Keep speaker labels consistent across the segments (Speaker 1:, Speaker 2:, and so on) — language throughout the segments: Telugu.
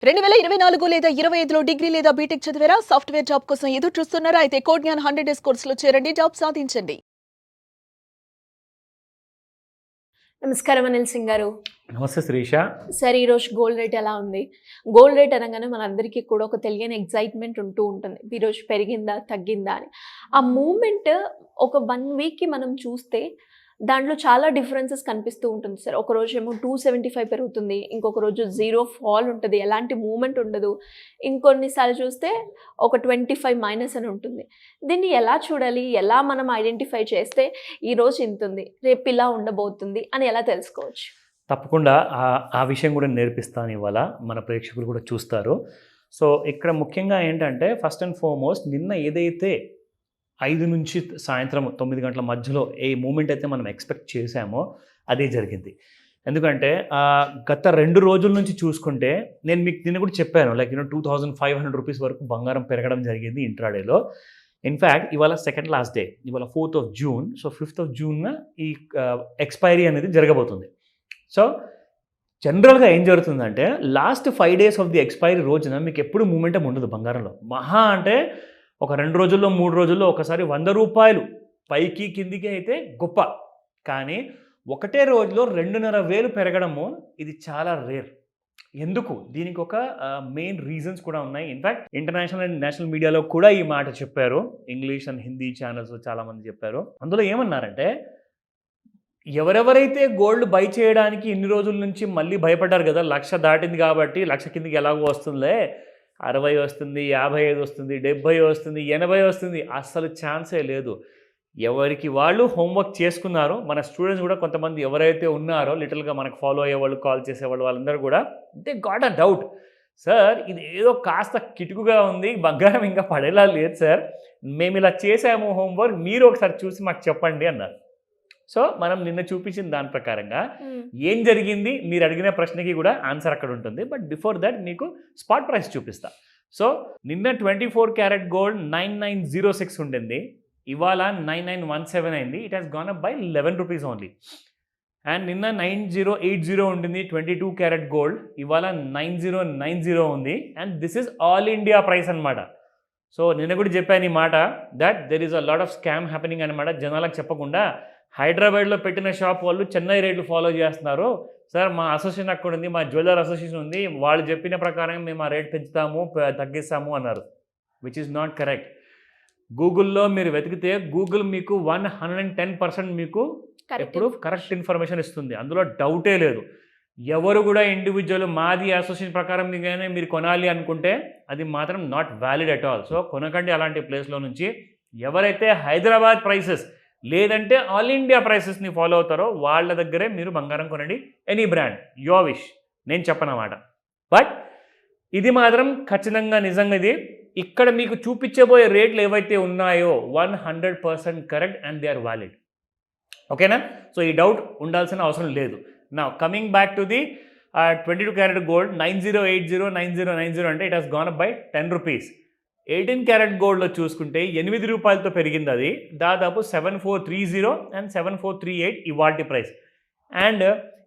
Speaker 1: 2024 లేదా 25లో డిగ్రీ లేదా బీటెక్ చదివారా? సాఫ్ట్‌వేర్ జాబ్ కోసం ఎదురు చూస్తున్నారా? అయితే కోడ్ జ్ఞాన్ 100 డేస్ కోర్సులో చేరండి. జాబ్ సాధించండి. నమస్కారం అనిల్ సింగ్ గారు.
Speaker 2: నమస్తే శిరీష.
Speaker 1: సరే, ఈరోజు గోల్డ్ రేట్ ఎలా ఉంది? గోల్డ్ రేట్ అనగానే మనందరికీ కూడా ఒక తెలియని ఎక్సైట్‌మెంట్ ఉంటూ ఉంటుంది. ఈరోజు పెరిగిందా? తగ్గిందా? అని. ఆ మూవ్‌మెంట్ ఒక 1 వీక్‌కి మనం చూస్తే దాంట్లో చాలా డిఫరెన్సెస్ కనిపిస్తూ ఉంటుంది సార్. ఒకరోజేమో 275 పెరుగుతుంది. ఇంకొక రోజు 0 ఫాల్ ఉంటది. ఎలాంటి మూవ్‌మెంట్ ఉండదు. ఇంకొన్నిసార్లు చూస్తే ఒక 25 మైనస్ అని ఉంటుంది. దీన్ని ఎలా చూడాలి? ఎలా మనం ఐడెంటిఫై చేస్తే ఈరోజు ఇంతుంది, రేపు ఇలా ఉండబోతుంది అని ఎలా తెలుసుకోవచ్చు?
Speaker 2: తప్పకుండా ఆ విషయం కూడా నేర్పిస్తాను ఇవాళ. మన ప్రేక్షకులు కూడా చూస్తారు. సో ఇక్కడ ముఖ్యంగా ఏంటంటే ఫస్ట్ అండ్ ఫార్మోస్ట్ నిన్న ఏదైతే 5 నుంచి సాయంత్రం 9 గంటల మధ్యలో ఏ మూమెంట్ అయితే మనం ఎక్స్పెక్ట్ చేశామో అదే జరిగింది. ఎందుకంటే గత 2 రోజుల నుంచి చూసుకుంటే నేను మీకు నిన్న కూడా చెప్పాను, లైక్ 2500 రూపీస్ వరకు బంగారం పెరగడం జరిగింది ఇంట్రాడేలో. ఇన్ఫ్యాక్ట్ ఇవాళ సెకండ్ లాస్ట్ డే, ఇవాళ 4th of June. So 5th of June ఈ ఎక్స్పైరీ అనేది జరగబోతుంది. సో జనరల్గా ఏం జరుగుతుందంటే last 5 days of the expiry రోజున మీకు ఎప్పుడు మూమెంటం ఉండదు బంగారంలో. మహా అంటే ఒక 2 రోజుల్లో 3 రోజుల్లో ఒకసారి 100 రూపాయలు పైకి కిందికి అయితే గొప్ప. కానీ ఒకటే రోజులో 2,500 పెరగడము ఇది చాలా రేర్. ఎందుకు? దీనికి ఒక మెయిన్ రీజన్స్ కూడా ఉన్నాయి. ఇన్ఫ్యాక్ట్ ఇంటర్నేషనల్ అండ్ నేషనల్ మీడియాలో కూడా ఈ మాట చెప్పారు. ఇంగ్లీష్ అండ్ హిందీ ఛానల్స్ చాలామంది చెప్పారు. అందులో ఏమన్నారంటే ఎవరెవరైతే గోల్డ్ బై చేయడానికి ఇన్ని రోజుల నుంచి మళ్ళీ భయపడ్డారు కదా, 1,00,000 దాటింది కాబట్టి 1,00,000 కిందికి ఎలాగో వస్తుందిలే, 60 వస్తుంది, 55 వస్తుంది, 70 వస్తుంది, 80 వస్తుంది, అస్సలు ఛాన్సే లేదు. ఎవరికి వాళ్ళు హోంవర్క్ చేసుకున్నారు. మన స్టూడెంట్స్ కూడా కొంతమంది ఎవరైతే ఉన్నారో లిటిల్గా మనకు ఫాలో అయ్యేవాళ్ళు, కాల్ చేసేవాళ్ళు, వాళ్ళందరూ కూడా they got a doubt. Sir ఇది ఏదో కాస్త కిటుకుగా ఉంది, బంగారం ఇంకా పడేలా లేదు సార్, మేము ఇలా చేసాము హోంవర్క్, మీరు ఒకసారి చూసి మాకు చెప్పండి అన్నారు. సో మనం నిన్న చూపించిన దాని ప్రకారంగా ఏం జరిగింది, మీరు అడిగిన ప్రశ్నకి కూడా ఆన్సర్ అక్కడ ఉంటుంది. బట్ బిఫోర్ దట్ మీకు స్పాట్ ప్రైస్ చూపిస్తా. సో నిన్న 24 క్యారెట్ గోల్డ్ 9906 ఉండింది, ఇవాళ 9917 అయింది. It has gone up by 11 rupees only. And నిన్న 9080 ఉండింది 22 క్యారెట్ గోల్డ్, ఇవాళ 9090 ఉంది. And this is all India price అనమాట. సో నిన్న కూడా చెప్పాను ఈ మాట, that there is a lot of scam happening అనమాట. జనాలకు చెప్పకుండా హైదరాబాద్లో పెట్టిన షాప్ వాళ్ళు చెన్నై రేట్లు ఫాలో చేస్తున్నారు. సార్ మా అసోసియేషన్ అక్కడ ఉంది, మా జ్యువెలర్ అసోసియేషన్ ఉంది, వాళ్ళు చెప్పిన ప్రకారం మేము ఆ రేట్ పెంచుతాము, తగ్గిస్తాము అన్నారు. Which is not correct. గూగుల్లో మీరు వెతికితే గూగుల్ మీకు 110% మీకు ఎప్పుడు కరెక్ట్ ఇన్ఫర్మేషన్ ఇస్తుంది, అందులో డౌటే లేదు. ఎవరు కూడా ఇండివిజువల్ మాది అసోసియేషన్ ప్రకారం మీరు కొనాలి అనుకుంటే అది మాత్రం not valid at all. So కొనకండి అలాంటి ప్లేస్లో నుంచి. ఎవరైతే హైదరాబాద్ ప్రైసెస్ లేదంటే ఆల్ ఇండియా ప్రైసెస్ని ఫాలో అవుతారో వాళ్ళ దగ్గరే మీరు బంగారం కొనండి. ఎనీ బ్రాండ్, యువర్ విష్, నేను చెప్పనమాట. బట్ ఇది మాత్రం ఖచ్చితంగా నిజంగా ఇది ఇక్కడ మీకు చూపించబోయే రేట్లు ఏవైతే ఉన్నాయో 100% correct and they are valid. ఓకేనా? సో ఈ డౌట్ ఉండాల్సిన అవసరం లేదు. నా coming back to the 22 carat gold 9080 9090 అంటే it has gone up by 10 rupees. 18 carat గోల్డ్లో చూసుకుంటే 8 రూపాయలతో పెరిగింది, అది దాదాపు 7430 అండ్ 7438 ఇవాల్టి ప్రైస్. అండ్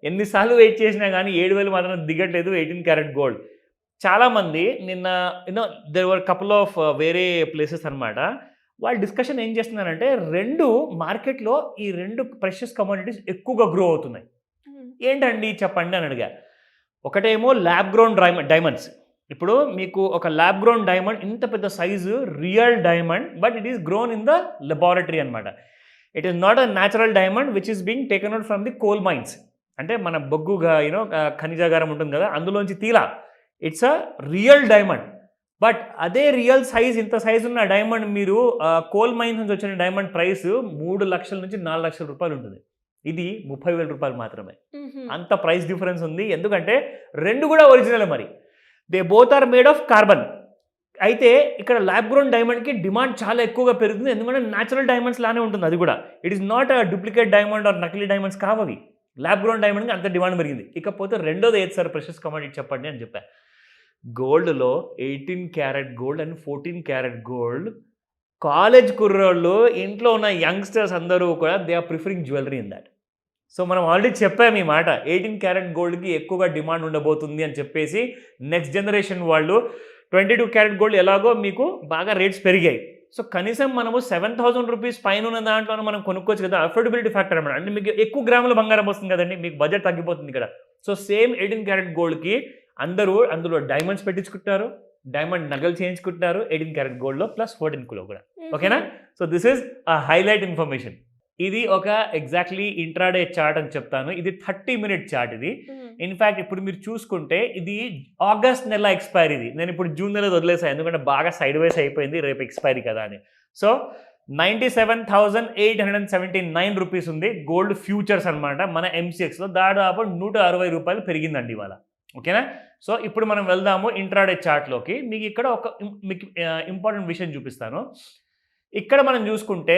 Speaker 2: ఎన్నిసార్లు వెయిట్ చేసినా కానీ 7,000 మాత్రం దిగట్లేదు 18 క్యారెట్ గోల్డ్. చాలామంది నిన్న దెర్ వర్ కపుల్ ఆఫ్ వేరే ప్లేసెస్ అనమాట, వాళ్ళు డిస్కషన్ ఏం చేస్తున్నారంటే రెండు మార్కెట్లో ఈ 2 ప్రెషియస్ కమోడిటీస్ ఎక్కువగా గ్రో అవుతున్నాయి. ఏంటండి చెప్పండి అని అడిగా. ఒకటేమో ల్యాబ్ గ్రోన్ డైమండ్స్. ఇప్పుడు మీకు ఒక ల్యాబ్ గ్రోన్ డైమండ్ ఇంత పెద్ద size real diamond, but it is grown in the laboratory అనమాట. It is not a natural diamond which is being taken out from the coal mines. అంటే మన బొగ్గుగా ఖనిజాగారం ఉంటుంది కదా, అందులోంచి తీలా. It's a real diamond. But అదే రియల్ సైజ్, ఇంత సైజు ఉన్న డైమండ్ మీరు కోల్ మైన్స్ నుంచి వచ్చిన డైమండ్ ప్రైస్ 3 లక్షల నుంచి 4 లక్షల రూపాయలు ఉంటుంది. ఇది 30,000 రూపాయలు మాత్రమే. అంత ప్రైస్ డిఫరెన్స్ ఉంది. ఎందుకంటే రెండు కూడా ఒరిజినల్, మరి they both are made of carbon. అయితే ఇక్కడ ల్యాబ్ గ్రోన్ డైమండ్కి డిమాండ్ చాలా ఎక్కువగా పెరుగుతుంది, ఎందుకంటే న్యాచురల్ డైమండ్స్ లానే ఉంటుంది అది కూడా. It is not a duplicate diamond are నకిలీ డైమండ్స్ కావవి. ల్యాబ్ గ్రోన్ డైమండ్కి అంత డిమాండ్ పెరిగింది. ఇకపోతే రెండోది ఏది సార్ ప్రెషియస్ కమోడిటీ చెప్పండి అని చెప్పా. గోల్డ్లో 18 carat gold and 14 carat gold, college కుర్రోళ్ళు, ఇంట్లో ఉన్న యంగ్స్టర్స్ అందరూ కూడా they are preferring jewellery in that. So మనం ఆల్రెడీ చెప్పాము ఈ మాట 18 క్యారెట్ గోల్డ్కి ఎక్కువగా డిమాండ్ ఉండబోతుంది అని చెప్పేసి నెక్స్ట్ జనరేషన్ వాళ్ళు 22 క్యారెట్ గోల్డ్ ఎలాగో మీకు బాగా రేట్స్ పెరిగాయి. సో కనీసం మనము 7,000 రూపీస్ పైన ఉన్న దాంట్లోనే మనం కొనుక్కోవచ్చు కదా, అఫోర్డబిలిటీ ఫ్యాక్టర్ అనమాట. అంటే మీకు ఎక్కువ గ్రాముల బంగారం వస్తుంది కదండి, మీకు బడ్జెట్ తగ్గిపోతుంది ఇక్కడ. సో సేమ్ 18 క్యారెట్ గోల్డ్కి అందరూ అందులో డైమండ్స్ పెట్టించుకుంటారు, డైమండ్ నగలు చేయించుకుంటున్నారు 18 క్యారెట్ గోల్డ్లో ప్లస్ 14 కిలో కూడా. ఓకేనా? So this is a highlight information. ఇది ఒక ఎగ్జాక్ట్లీ ఇంట్రాడే చార్ట్ అని చెప్తాను. ఇది 30-minute చార్ట్. ఇది ఇన్ఫ్యాక్ట్ ఇప్పుడు మీరు చూసుకుంటే ఇది ఆగస్ట్ నెల ఎక్స్పైరీ. ఇది నేను ఇప్పుడు జూన్ నెల వదిలేసాను ఎందుకంటే బాగా సైడ్ వైస్ అయిపోయింది, రేపు ఎక్స్పైరీ కదా అని. సో 97,879 రూపీస్ ఉంది గోల్డ్ ఫ్యూచర్స్ అనమాట మన MCXలో. దాదాపు 160 రూపాయలు పెరిగిందండి ఇవాళ. ఓకేనా? సో ఇప్పుడు మనం వెళ్దాము ఇంట్రాడే చార్ట్లోకి. మీకు ఇక్కడ ఒక మీకు ఇంపార్టెంట్ విషయం చూపిస్తాను. ఇక్కడ మనం చూసుకుంటే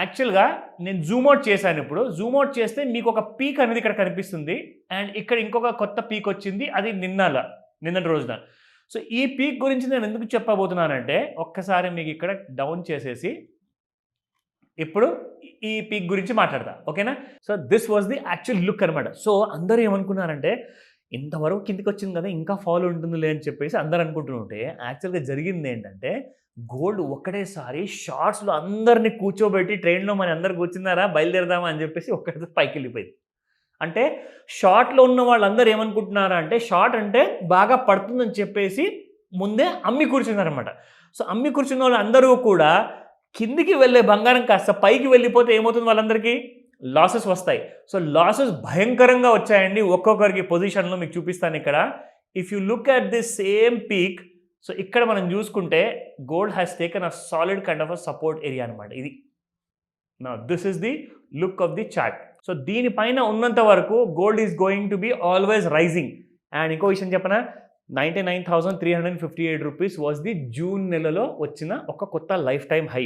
Speaker 2: యాక్చువల్గా నేను జూమ్ అవుట్ చేశాను. ఇప్పుడు జూమ్ అవుట్ చేస్తే మీకు ఒక పీక్ అనేది ఇక్కడ కనిపిస్తుంది, అండ్ ఇక్కడ ఇంకొక కొత్త పీక్ వచ్చింది, అది నిన్నటి రోజున. సో ఈ పీక్ గురించి నేను ఎందుకు చెప్పబోతున్నానంటే ఒక్కసారి మీకు ఇక్కడ డౌన్ చేసేసి ఇప్పుడు ఈ పీక్ గురించి మాట్లాడతా. ఓకేనా? So this was the actual look అనమాట. సో అందరూ ఏమనుకున్నారంటే ఇంతవరకు కిందికి వచ్చింది కదా ఇంకా ఫాలో ఉంటుందిలే అని చెప్పేసి అందరు అనుకుంటుంటే యాక్చువల్గా జరిగింది ఏంటంటే గోల్డ్ ఒక్కటేసారి షార్ట్స్లో అందరినీ కూర్చోబెట్టి ట్రైన్లో మన అందరు కూర్చున్నారా బయలుదేరదామా అని చెప్పేసి ఒక్కటేసారి పైకి వెళ్ళిపోయింది. అంటే షార్ట్లో ఉన్న వాళ్ళందరూ ఏమనుకుంటున్నారా అంటే షార్ట్ అంటే బాగా పడుతుందని చెప్పేసి ముందే అమ్మి కూర్చున్నారనమాట. సో అమ్మి కూర్చున్న వాళ్ళు అందరూ కూడా కిందికి వెళ్ళే బంగారం కాస్త పైకి వెళ్ళిపోతే ఏమవుతుంది, వాళ్ళందరికీ లాసెస్ వస్తాయి. సో లాసెస్ భయంకరంగా వచ్చాయండి ఒక్కొక్కరికి పొజిషన్లో. మీకు చూపిస్తాను ఇక్కడ. If you look at this same peak, so ఇక్కడ మనం చూసుకుంటే gold has taken a solid kind of a support area అనమాట ఇది. నా this is the look of the chart. So దీనిపైన ఉన్నంత వరకు gold is going to be always rising. And ఇంకో విషయం చెప్పనా, 99,358 రూపీస్ వాజ్ ది జూన్ నెలలో వచ్చిన ఒక కొత్త లైఫ్ టైం హై.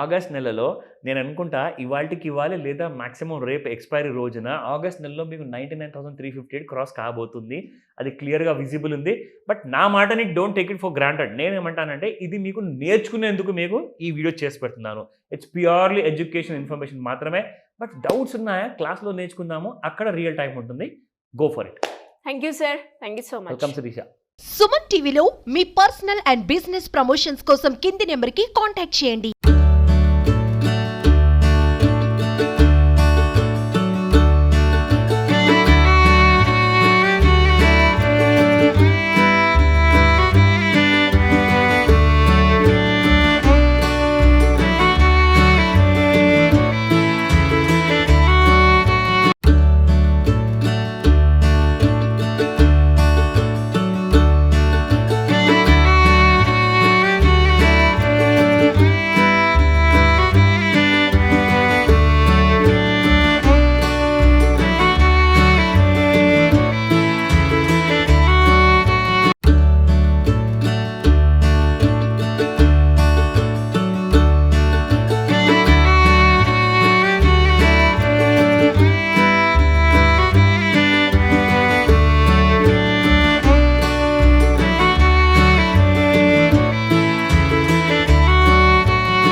Speaker 2: ఆగస్ట్ నెలలో నేను అనుకుంటా ఇవాళకి ఇవ్వాలి లేదా మ్యాక్సిమం రేపు ఎక్స్పైరీ రోజున ఆగస్ట్ నెలలో మీకు 99,358 క్రాస్ కాబోతుంది. అది క్లియర్గా విజిబుల్ ఉంది. బట్ నా మాటని don't take it for granted. నేనేమంటానంటే ఇది మీకు నేర్చుకునేందుకు మీకు ఈ వీడియో చేసి పెడుతున్నాను. ఇట్స్ ప్యూర్లీ ఎడ్యుకేషన్ ఇన్ఫర్మేషన్ మాత్రమే. బట్ డౌట్స్ ఉన్నాయా, క్లాస్లో నేర్చుకుందాము, అక్కడ రియల్ టైం ఉంటుంది. Go for it.
Speaker 1: Thank you sir. Thank you so much.
Speaker 2: Welcome Shirisha.
Speaker 3: Suman టీవీలో మీ పర్సనల్ అండ్ బిజినెస్ ప్రమోషన్స్ కోసం కింది నెంబర్కి కాంటాక్ట్ చేయండి.